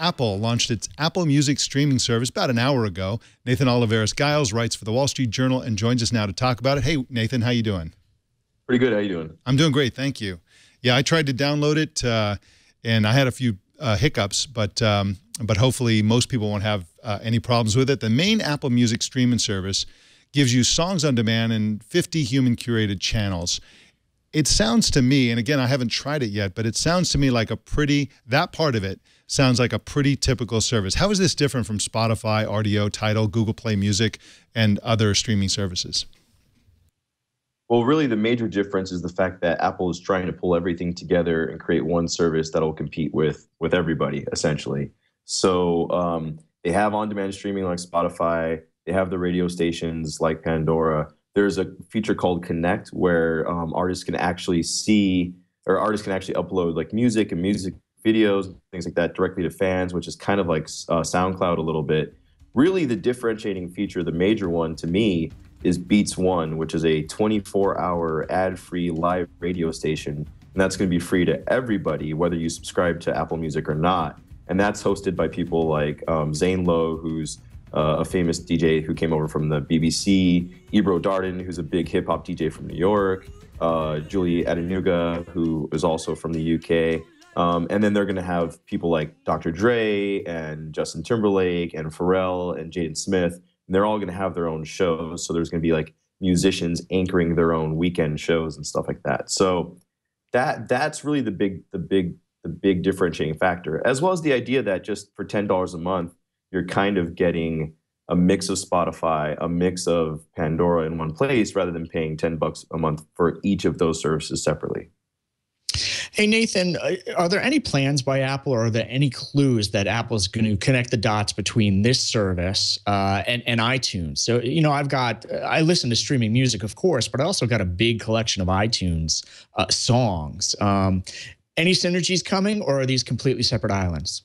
Apple launched its Apple Music streaming service about an hour ago. Nathan Olivares-Giles writes for the Wall Street Journal and joins us now to talk about it. Hey, Nathan, how you doing? Pretty good. How you doing? I'm doing great, thank you. Yeah, I tried to download it, and I had a few hiccups, but hopefully most people won't have any problems with it. The main Apple Music streaming service gives you songs on demand and 50 human-curated channels. It sounds to me, and again, I haven't tried it yet, but it sounds to me like that part of it sounds like a pretty typical service. How is this different from Spotify, RDO, Tidal, Google Play Music, and other streaming services? Well, really, the major difference is the fact that Apple is trying to pull everything together and create one service that will compete with everybody, essentially. So they have on-demand streaming like Spotify. They have the radio stations like Pandora. There's a feature called Connect where artists can actually upload like music and music videos, things like that directly to fans, which is kind of like SoundCloud a little bit. Really, the differentiating feature, the major one to me, is Beats One, which is a 24-hour ad-free live radio station. And that's going to be free to everybody, whether you subscribe to Apple Music or not. And that's hosted by people like Zane Lowe, who's a famous DJ who came over from the BBC, Ebro Darden, who's a big hip-hop DJ from New York, Julie Adenuga, who is also from the UK. And then they're going to have people like Dr. Dre and Justin Timberlake and Pharrell and Jaden Smith. And they're all going to have their own shows. So there's going to be like musicians anchoring their own weekend shows and stuff like that. So that's really the big differentiating factor, as well as the idea that just for $10 a month, you're kind of getting a mix of Spotify, a mix of Pandora in one place, rather than paying $10 a month for each of those services separately. Hey, Nathan, are there any plans by Apple, or are there any clues that Apple is going to connect the dots between this service and iTunes? So, you know, I listen to streaming music, of course, but I also got a big collection of iTunes songs. Any synergies coming, or are these completely separate islands?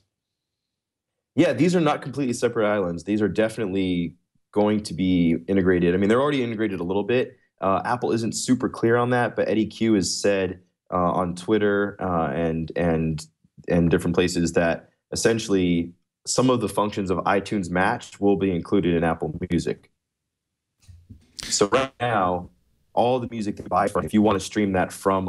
Yeah, these are not completely separate islands. These are definitely going to be integrated. I mean, they're already integrated a little bit. Apple isn't super clear on that, but Eddie Q has said on Twitter and different places that essentially some of the functions of iTunes Match will be included in Apple Music. So right now, all the music that you buy, if you want to stream that from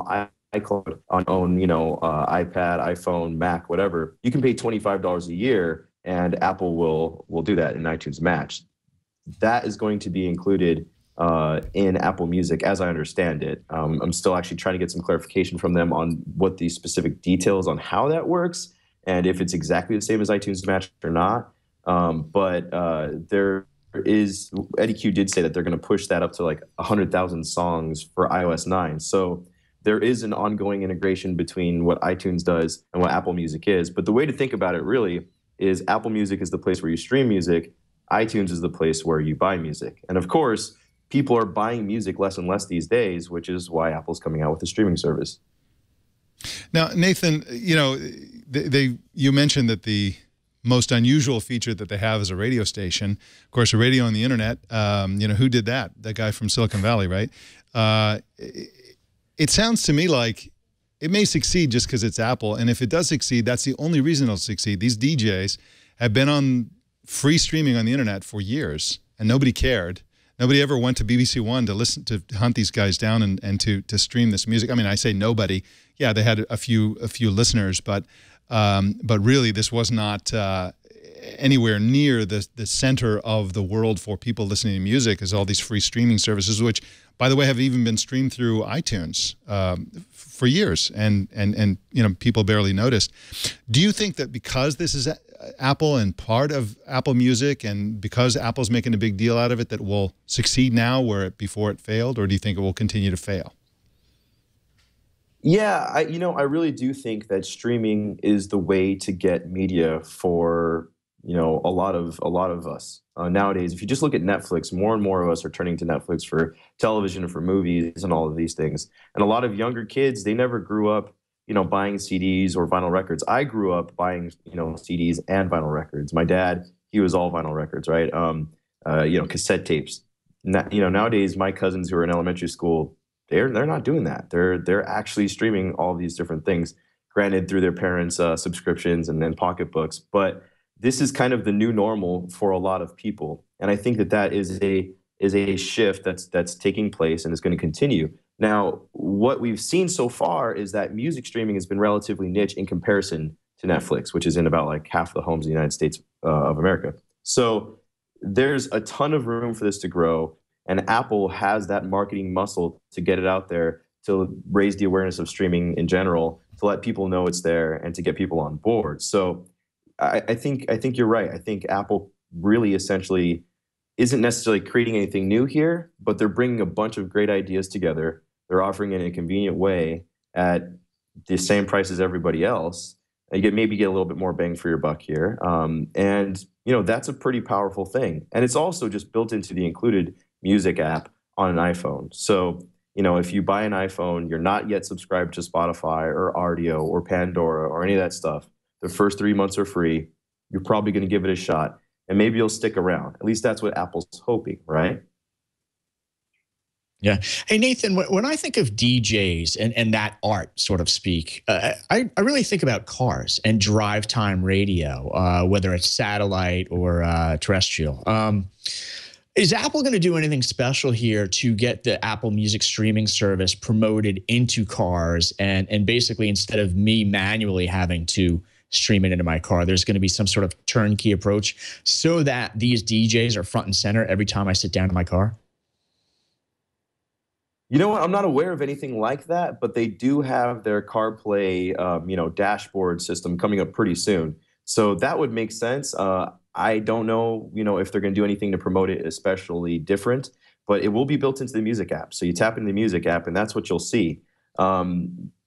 iCloud on iPad, iPhone, Mac, whatever, you can pay $25 a year, and Apple will do that in iTunes Match. That is going to be included in Apple Music, as I understand it. I'm still actually trying to get some clarification from them on what the specific details on how that works and if it's exactly the same as iTunes Match or not. But Eddie Q did say that they're going to push that up to like 100,000 songs for iOS 9. So there is an ongoing integration between what iTunes does and what Apple Music is. But the way to think about it really is Apple Music is the place where you stream music. iTunes is the place where you buy music. And of course, people are buying music less and less these days, which is why Apple's coming out with a streaming service. Now, Nathan, you know, you mentioned that the most unusual feature that they have is a radio station. Of course, a radio on the internet. You know, who did that? That guy from Silicon Valley, right? It sounds to me like it may succeed just because it's Apple. And if it does succeed, that's the only reason it'll succeed. These DJs have been on free streaming on the internet for years, and nobody cared. Nobody ever went to BBC One to hunt these guys down and to stream this music. I mean, I say nobody. Yeah, they had a few listeners, but really this was not anywhere near the center of the world for people listening to music, as all these free streaming services, which, by the way, have even been streamed through iTunes for years, and you know, people barely noticed. Do you think that because this is Apple and part of Apple Music, and because Apple's making a big deal out of it, that will succeed now where before it failed, or do you think it will continue to fail? Yeah, I really do think that streaming is the way to get media for, you know, a lot of us nowadays. If you just look at Netflix, more and more of us are turning to Netflix for television and for movies and all of these things. And a lot of younger kids, they never grew up, you know, buying CDs or vinyl records. I grew up buying, you know, CDs and vinyl records. My dad, he was all vinyl records, right? You know, cassette tapes. You know, nowadays my cousins who are in elementary school, they're not doing that. They're actually streaming all these different things. granted through their parents' subscriptions and then pocketbooks. But this is kind of the new normal for a lot of people, and I think that is a shift that's taking place and is going to continue. Now, what we've seen so far is that music streaming has been relatively niche in comparison to Netflix, which is in about like half the homes in the United States of America. So there's a ton of room for this to grow, and Apple has that marketing muscle to get it out there, to raise the awareness of streaming in general, to let people know it's there, and to get people on board. So I think you're right. I think Apple really essentially isn't necessarily creating anything new here, but they're bringing a bunch of great ideas together. They're offering it in a convenient way at the same price as everybody else. And you maybe get a little bit more bang for your buck here. And, that's a pretty powerful thing. And it's also just built into the included music app on an iPhone. So, if you buy an iPhone, you're not yet subscribed to Spotify or Rdio or Pandora or any of that stuff. The first 3 months are free. You're probably going to give it a shot, and maybe you'll stick around. At least that's what Apple's hoping, right? Yeah. Hey, Nathan, when I think of DJs and that art, sort of speak, I really think about cars and drive time radio, whether it's satellite or terrestrial. Is Apple going to do anything special here to get the Apple Music streaming service promoted into cars? And basically, instead of me manually having to stream it into my car, there's going to be some sort of turnkey approach so that these DJs are front and center every time I sit down in my car? You know what? I'm not aware of anything like that, but they do have their CarPlay, dashboard system coming up pretty soon. So that would make sense. I don't know, if they're going to do anything to promote it especially different, but it will be built into the music app. So you tap into the music app, and that's what you'll see.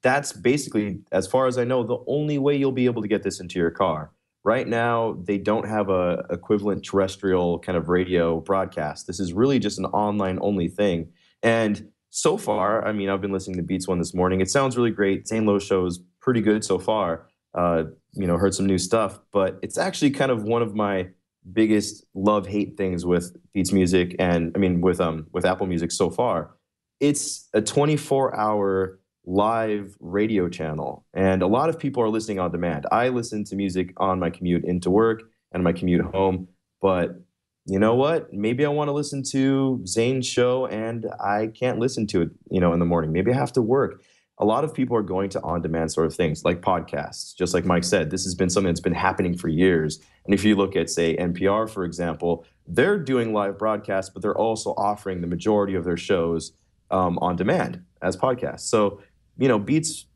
That's basically, as far as I know, the only way you'll be able to get this into your car. Right now, they don't have a equivalent terrestrial kind of radio broadcast. This is really just an online only thing. And so far, I mean, I've been listening to Beats One this morning. It sounds really great. Zane Lowe's show is pretty good so far. Heard some new stuff, but it's actually kind of one of my biggest love-hate things with Beats Music, and with Apple Music so far. It's a 24-hour live radio channel, and a lot of people are listening on demand. I listen to music on my commute into work and my commute home, but you know what? Maybe I want to listen to Zane's show and I can't listen to it, in the morning. Maybe I have to work. A lot of people are going to on-demand sort of things like podcasts. Just like Mike said, this has been something that's been happening for years. And if you look at, say, NPR, for example, they're doing live broadcasts, but they're also offering the majority of their shows on demand as podcasts. So, Beats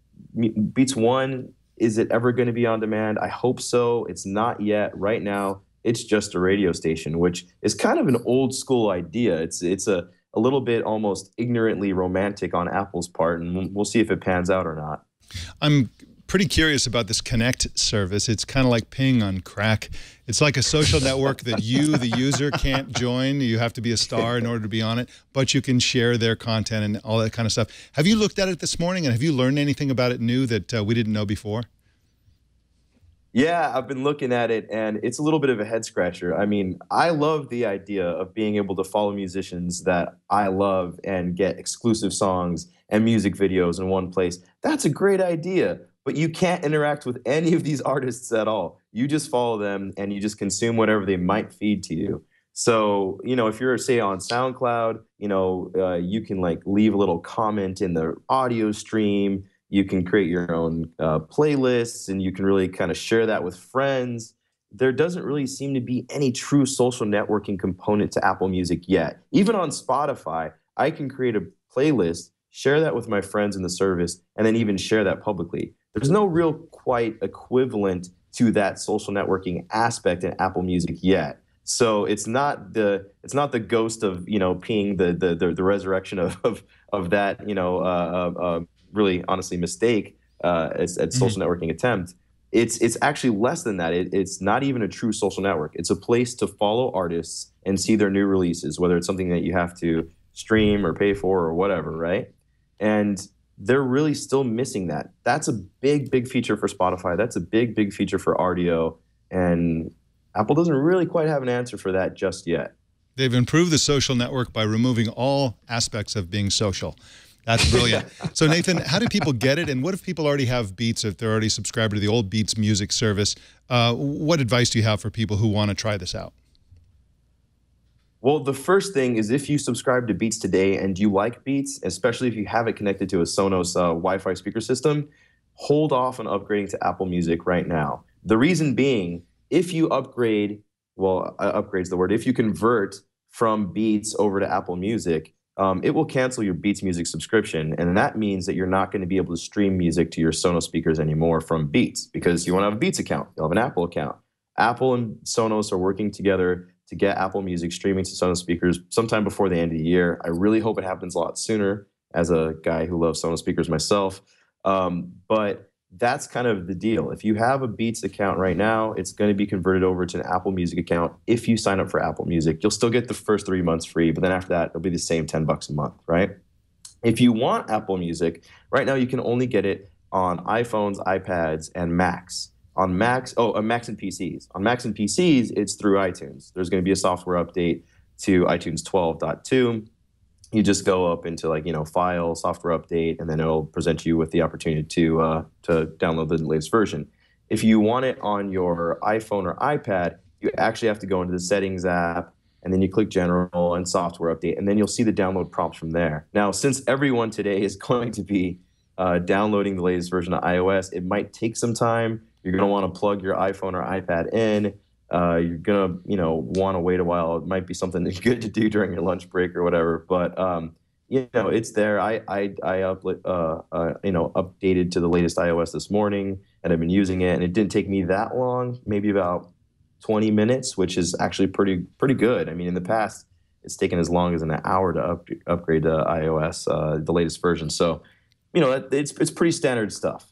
One, is it ever going to be on demand? I hope so. It's not yet. Right now, it's just a radio station, which is kind of an old school idea. It's a little bit almost ignorantly romantic on Apple's part, and we'll see if it pans out or not. I'm pretty curious about this Connect service. It's kind of like Ping on crack. It's like a social network that you, the user, can't join. You have to be a star in order to be on it, but you can share their content and all that kind of stuff. Have you looked at it this morning, and have you learned anything about it new that we didn't know before? Yeah, I've been looking at it, and it's a little bit of a head scratcher. I mean, I love the idea of being able to follow musicians that I love and get exclusive songs and music videos in one place. That's a great idea, but you can't interact with any of these artists at all. You just follow them, and you just consume whatever they might feed to you. So, if you're, say, on SoundCloud, you can leave a little comment in the audio stream. You can create your own playlists, and you can really kind of share that with friends. There doesn't really seem to be any true social networking component to Apple Music yet. Even on Spotify, I can create a playlist, share that with my friends in the service, and then even share that publicly. There's no real quite equivalent to that social networking aspect in Apple Music yet. So it's not the ghost of Ping, the resurrection of that really honestly mistake at social networking attempt. It's actually less than that. It's not even a true social network. It's a place to follow artists and see their new releases, whether it's something that you have to stream or pay for or whatever, right? And they're really still missing that. That's a big feature for Spotify. That's a big feature for Rdio, and Apple doesn't really quite have an answer for that just yet. They've improved the social network by removing all aspects of being social. That's brilliant. So Nathan, how do people get it? And what if people already have Beats, if they're already subscribed to the old Beats music service? What advice do you have for people who want to try this out? Well, the first thing is if you subscribe to Beats today and you like Beats, especially if you have it connected to a Sonos Wi-Fi speaker system, hold off on upgrading to Apple Music right now. The reason being, if you upgrade, well, upgrade's the word, if you convert from Beats over to Apple Music, it will cancel your Beats Music subscription, and that means that you're not going to be able to stream music to your Sonos speakers anymore from Beats, because you won't have a Beats account, you'll have an Apple account. Apple and Sonos are working together to get Apple Music streaming to Sonos speakers sometime before the end of the year. I really hope it happens a lot sooner, as a guy who loves Sonos speakers myself. But that's kind of the deal. If you have a Beats account right now, it's going to be converted over to an Apple Music account. If you sign up for Apple Music, you'll still get the first 3 months free, but then after that, it'll be the same $10 a month, right? If you want Apple Music, right now you can only get it on iPhones, iPads, and Macs. On Macs, Macs and PCs. On Macs and PCs, it's through iTunes. There's going to be a software update to iTunes 12.2. You just go up into File, Software Update, and then it'll present you with the opportunity to download the latest version. If you want it on your iPhone or iPad, you actually have to go into the Settings app, and then you click General and Software Update, and then you'll see the download prompts from there. Now, since everyone today is going to be downloading the latest version of iOS, it might take some time. You're going to want to plug your iPhone or iPad in. You're going to, want to wait a while. It might be something that's good to do during your lunch break or whatever. But, it's there. I updated to the latest iOS this morning, and I've been using it. And it didn't take me that long, maybe about 20 minutes, which is actually pretty good. I mean, in the past, it's taken as long as an hour to upgrade to iOS, the latest version. So, it's pretty standard stuff.